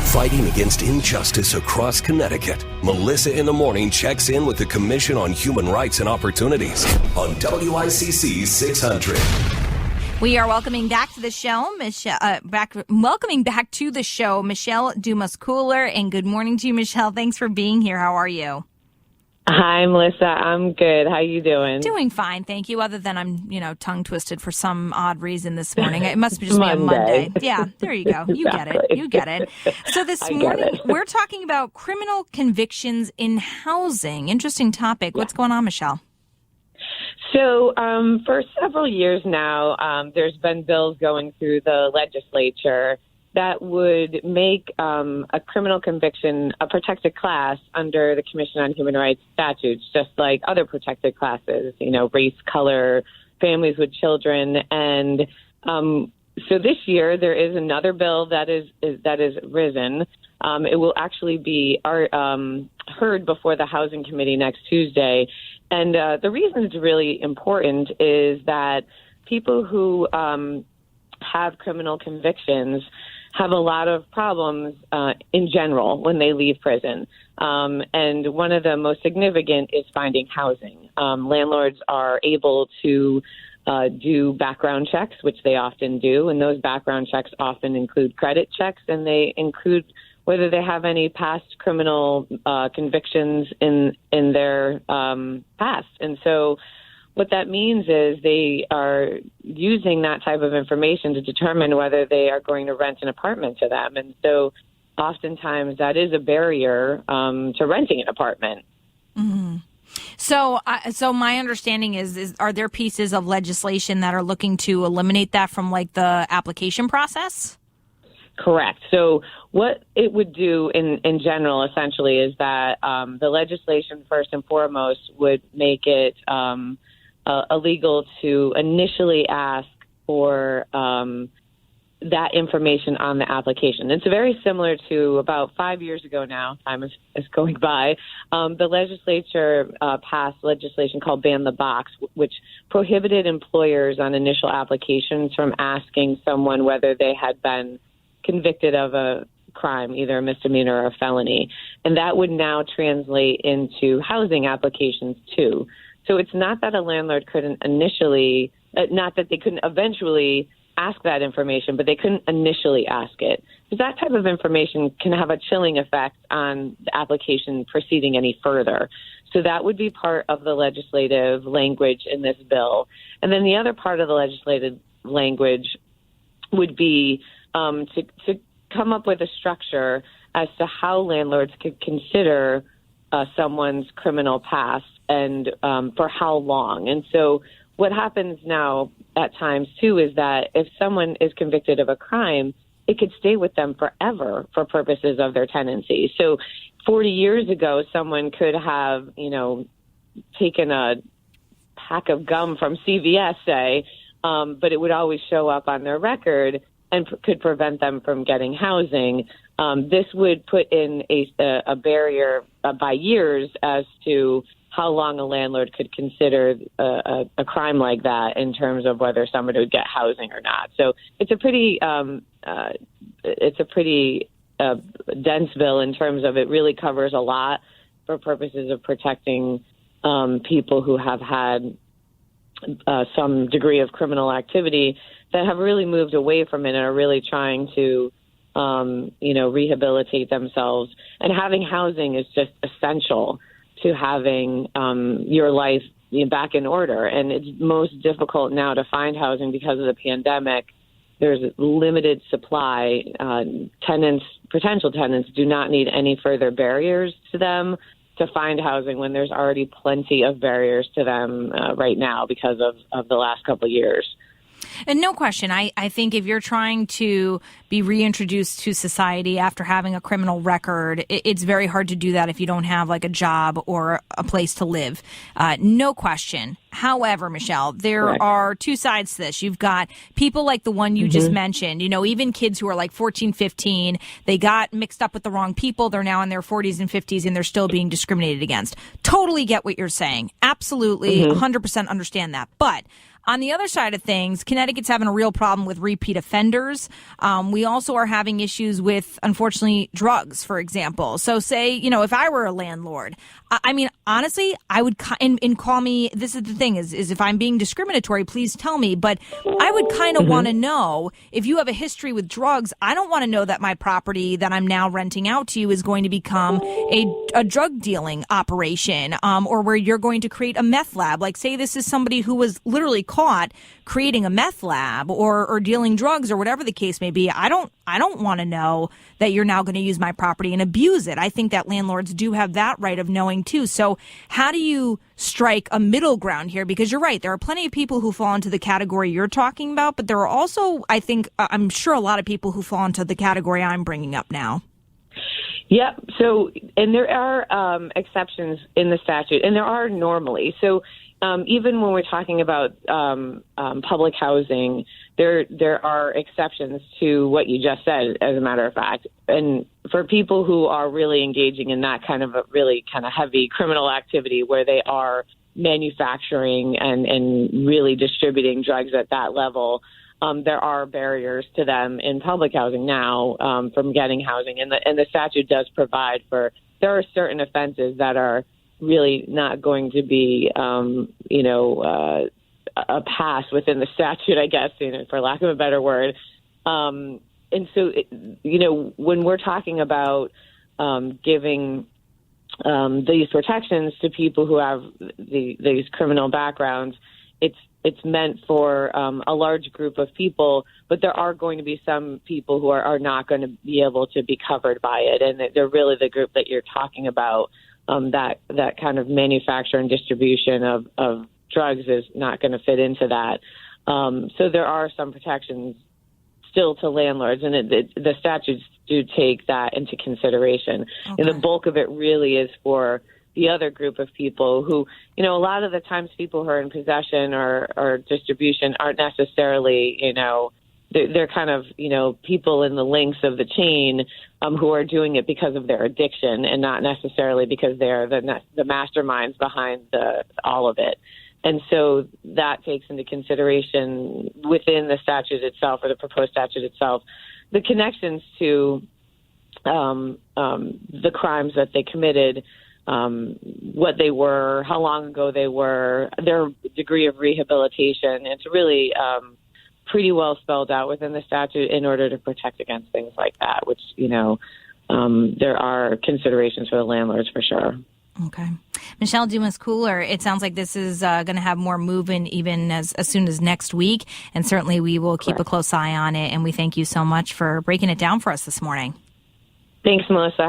Fighting against injustice across Connecticut, Melissa in the Morning checks in with the Commission on Human Rights and Opportunities on WICC 600. We are welcoming back to the show, Michelle Dumas Keuler. And good morning to you, Michelle. Thanks for being here. How are you? Hi, Melissa. I'm good. How you doing? Doing fine, thank you. Other than I'm, tongue twisted for some odd reason this morning. It must just be a Monday. Yeah, there you go. You get it. So this morning we're talking about criminal convictions in housing. Interesting topic. What's going on, Michelle? So for several years now, there's been bills going through the legislature that would make a criminal conviction a protected class under the Commission on Human Rights statutes, just like other protected classes, race, color, families with children. And so this year there is another bill that is risen. It will actually be heard before the Housing Committee next Tuesday. And the reason it's really important is that people who have criminal convictions have a lot of problems in general when they leave prison. And one of the most significant is finding housing. Landlords are able to do background checks, which they often do, and those background checks often include credit checks, and they include whether they have any past criminal convictions in their past. And so what that means is they are using that type of information to determine whether they are going to rent an apartment to them. And so oftentimes that is a barrier to renting an apartment. Mm-hmm. So my understanding is are there pieces of legislation that are looking to eliminate that from like the application process? Correct. So what it would do in general, essentially, is that the legislation, first and foremost, would make it illegal to initially ask for that information on the application. It's very similar to about 5 years ago now. Time is going by. The legislature passed legislation called Ban the Box, which prohibited employers on initial applications from asking someone whether they had been convicted of a crime, either a misdemeanor or a felony. And that would now translate into housing applications too. So it's not that a landlord couldn't initially, not that they couldn't eventually ask that information, but they couldn't initially ask it. Because that type of information can have a chilling effect on the application proceeding any further. So that would be part of the legislative language in this bill. And then the other part of the legislative language would be to come up with a structure as to how landlords could consider someone's criminal past and for how long. And so what happens now at times, too, is that if someone is convicted of a crime, it could stay with them forever for purposes of their tenancy. So 40 years ago, someone could have, taken a pack of gum from CVS, say, but it would always show up on their record and could prevent them from getting housing. This would put in a barrier by years as to how long a landlord could consider a crime like that in terms of whether someone would get housing or not. So it's a pretty dense bill in terms of it really covers a lot for purposes of protecting people who have had some degree of criminal activity that have really moved away from it and are really trying to, rehabilitate themselves. And having housing is just essential to having your life back in order. And it's most difficult now to find housing because of the pandemic. There's limited supply. Potential tenants do not need any further barriers to them to find housing when there's already plenty of barriers to them right now because of the last couple of years. And no question, I think if you're trying to be reintroduced to society after having a criminal record, it's very hard to do that if you don't have like a job or a place to live. No question. However, Michelle, there are two sides to this. You've got people like the one you just mentioned, even kids who are like 14, 15, they got mixed up with the wrong people. They're now in their 40s and 50s and they're still being discriminated against. Totally get what you're saying. Absolutely. 100% understand that. But On the other side of things, Connecticut's having a real problem with repeat offenders. We also are having issues with, unfortunately, drugs, for example. So say, if I were a landlord, I mean, honestly, I would, and call me, this is the thing, is if I'm being discriminatory, please tell me. But I would kind of want to know, if you have a history with drugs, I don't want to know that my property that I'm now renting out to you is going to become a drug dealing operation, or where you're going to create a meth lab. Like, say this is somebody who was literally caught creating a meth lab or dealing drugs or whatever the case may be. I don't want to know that you're now going to use my property and abuse it. I think that landlords do have that right of knowing too. So how do you strike a middle ground here? Because you're right, there are plenty of people who fall into the category you're talking about, but there are also, I'm sure, a lot of people who fall into the category I'm bringing up now. Yep. So, and there are exceptions in the statute, and there are normally. So even when we're talking about public housing, there are exceptions to what you just said, as a matter of fact. And for people who are really engaging in that kind of a really kind of heavy criminal activity where they are manufacturing and really distributing drugs at that level, there are barriers to them in public housing now from getting housing. And the statute does provide for, there are certain offenses that are really not going to be, a pass within the statute, I guess, for lack of a better word. And so, when we're talking about giving these protections to people who have these criminal backgrounds, it's meant for a large group of people, but there are going to be some people who are not going to be able to be covered by it. And they're really the group that you're talking about. That kind of manufacture and distribution of drugs is not going to fit into that. So there are some protections still to landlords, and the statutes do take that into consideration. Okay. And the bulk of it really is for the other group of people who, a lot of the times people who are in possession or distribution aren't necessarily, they're kind of, people in the links of the chain who are doing it because of their addiction and not necessarily because they're the masterminds behind all of it. And so that takes into consideration within the statute itself, or the proposed statute itself, the connections to the crimes that they committed, what they were, how long ago they were, their degree of rehabilitation. It's really pretty well spelled out within the statute in order to protect against things like that, which, there are considerations for the landlords for sure. Okay. Michelle Dumas Keuler, it sounds like this is going to have more movement even as soon as next week. And certainly we will keep a close eye on it. And we thank you so much for breaking it down for us this morning. Thanks, Melissa.